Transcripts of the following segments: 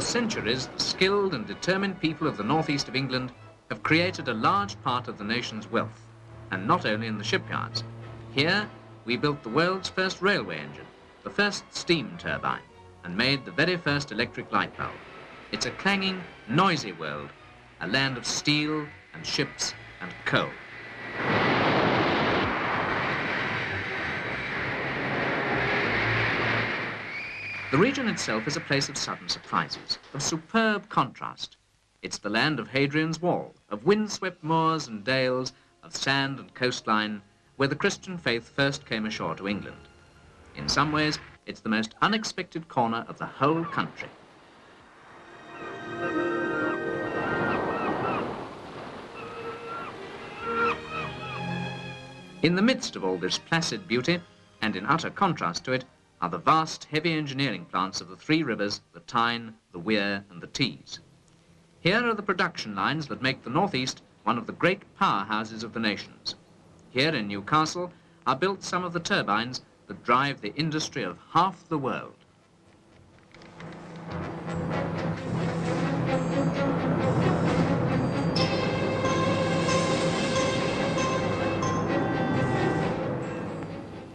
centuries, the skilled and determined people of the northeast of England have created a large part of the nation's wealth, and not only in the shipyards. Here, we built the world's first railway engine, the first steam turbine, and made the very first electric light bulb. It's a clanging, noisy world, a land of steel and ships and coal. The region itself is a place of sudden surprises, of superb contrast. It's the land of Hadrian's Wall, of windswept moors and dales, of sand and coastline, where the Christian faith first came ashore to England. In some ways, it's the most unexpected corner of the whole country. In the midst of all this placid beauty, and in utter contrast to it, are the vast, heavy engineering plants of the three rivers, the Tyne, the Wear, and the Tees. Here are the production lines that make the northeast one of the great powerhouses of the nations. Here in Newcastle are built some of the turbines that drive the industry of half the world.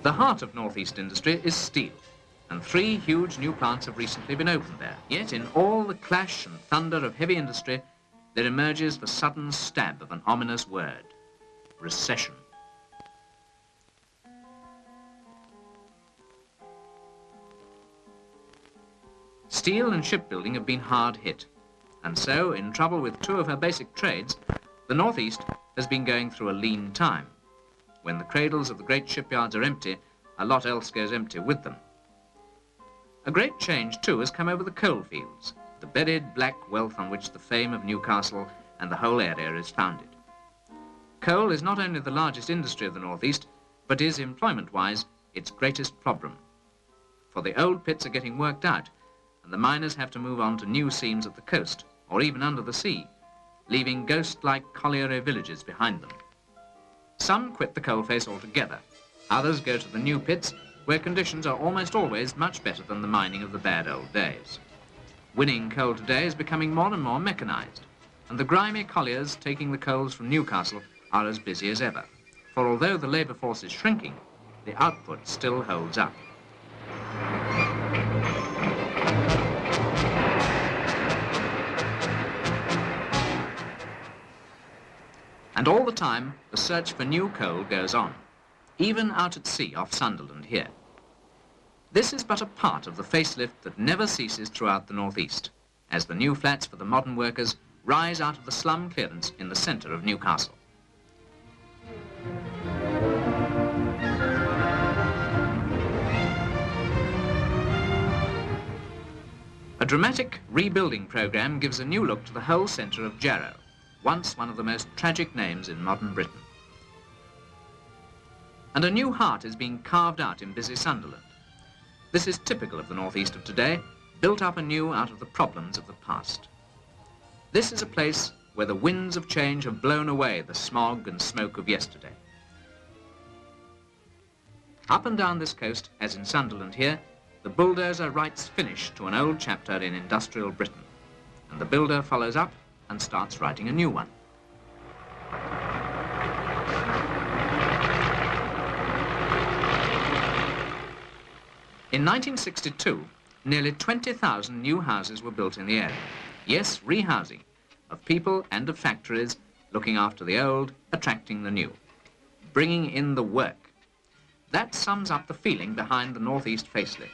The heart of northeast industry is steel, and 3 huge new plants have recently been opened there. Yet in all the clash and thunder of heavy industry, there emerges the sudden stab of an ominous word: recession. Steel and shipbuilding have been hard hit, and so, in trouble with 2 of her basic trades, the northeast has been going through a lean time. When the cradles of the great shipyards are empty, a lot else goes empty with them. A great change, too, has come over the coal fields, the buried black wealth on which the fame of Newcastle and the whole area is founded. Coal is not only the largest industry of the northeast, but is, employment-wise, its greatest problem. For the old pits are getting worked out, and the miners have to move on to new seams at the coast, or even under the sea, leaving ghost-like colliery villages behind them. Some quit the coalface altogether. Others go to the new pits, where conditions are almost always much better than the mining of the bad old days. Winning coal today is becoming more and more mechanized, and the grimy colliers taking the coals from Newcastle are as busy as ever. For although the labour force is shrinking, the output still holds up. And all the time, the search for new coal goes on, even out at sea off Sunderland here. This is but a part of the facelift that never ceases throughout the northeast, as the new flats for the modern workers rise out of the slum clearance in the centre of Newcastle. A dramatic rebuilding programme gives a new look to the whole centre of Jarrow, once one of the most tragic names in modern Britain. And a new heart is being carved out in busy Sunderland. This is typical of the northeast of today, built up anew out of the problems of the past. This is a place where the winds of change have blown away the smog and smoke of yesterday. Up and down this coast, as in Sunderland here, the bulldozer writes finish to an old chapter in industrial Britain, and the builder follows up and starts writing a new one. In 1962, nearly 20,000 new houses were built in the area. Yes, rehousing, of people and of factories, looking after the old, attracting the new, bringing in the work. That sums up the feeling behind the northeast facelift.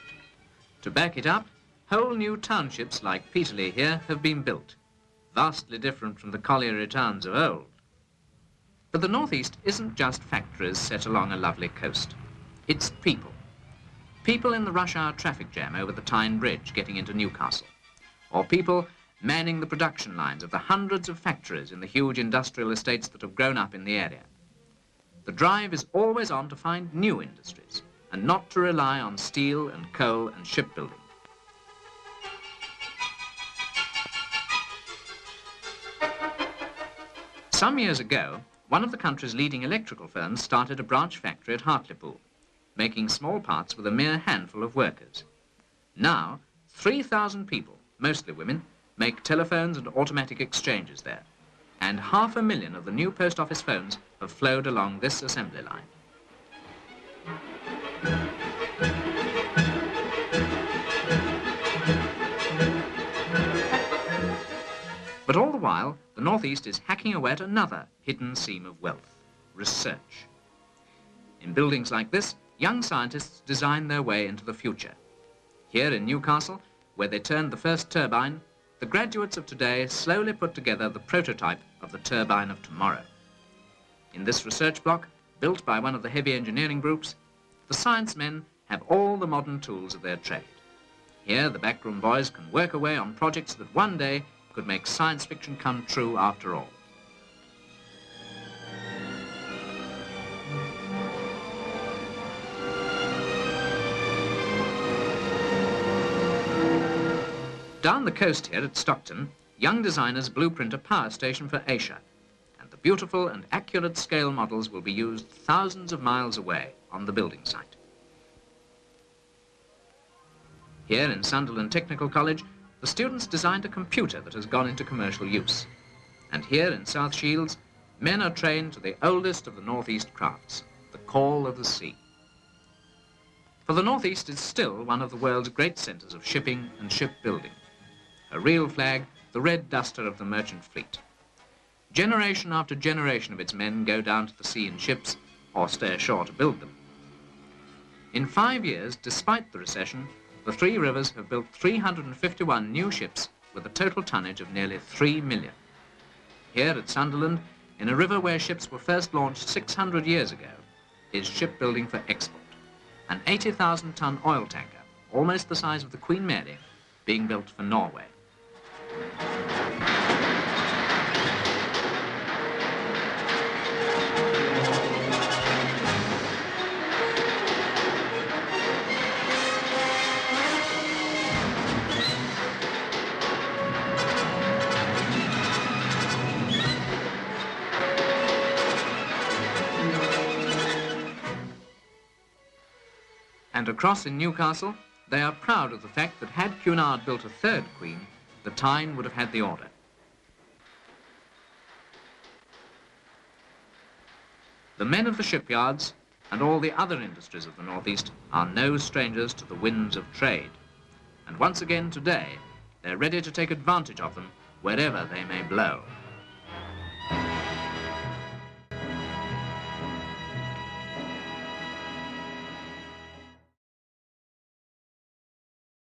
To back it up, whole new townships like Peterlee here have been built, vastly different from the colliery towns of old. But the northeast isn't just factories set along a lovely coast. It's people. People in the rush hour traffic jam over the Tyne Bridge getting into Newcastle, or people manning the production lines of the hundreds of factories in the huge industrial estates that have grown up in the area. The drive is always on to find new industries, and not to rely on steel and coal and shipbuilding. Some years ago, one of the country's leading electrical firms started a branch factory at Hartlepool, making small parts with a mere handful of workers. Now, 3,000 people, mostly women, make telephones and automatic exchanges there. And 500,000 of the new post office phones have flowed along this assembly line. But all the while, the Northeast is hacking away at another hidden seam of wealth: research. In buildings like this, young scientists design their way into the future. Here in Newcastle, where they turned the first turbine, the graduates of today slowly put together the prototype of the turbine of tomorrow. In this research block, built by one of the heavy engineering groups, the science men have all the modern tools of their trade. Here, the backroom boys can work away on projects that one day could make science fiction come true after all. Down the coast here at Stockton, young designers blueprint a power station for Asia, and the beautiful and accurate scale models will be used thousands of miles away on the building site. Here in Sunderland Technical College, the students designed a computer that has gone into commercial use. And here in South Shields, men are trained to the oldest of the Northeast crafts, the call of the sea. For the Northeast is still one of the world's great centres of shipping and shipbuilding. A real flag, the red duster of the merchant fleet. Generation after generation of its men go down to the sea in ships or stay ashore to build them. In 5 years, despite the recession, the Three Rivers have built 351 new ships with a total tonnage of nearly 3 million. Here at Sunderland, in a river where ships were first launched 600 years ago, is shipbuilding for export. An 80,000-ton oil tanker, almost the size of the Queen Mary, being built for Norway. And across in Newcastle, they are proud of the fact that had Cunard built a third Queen, the Tyne would have had the order. The men of the shipyards and all the other industries of the Northeast are no strangers to the winds of trade. And once again today, they're ready to take advantage of them wherever they may blow.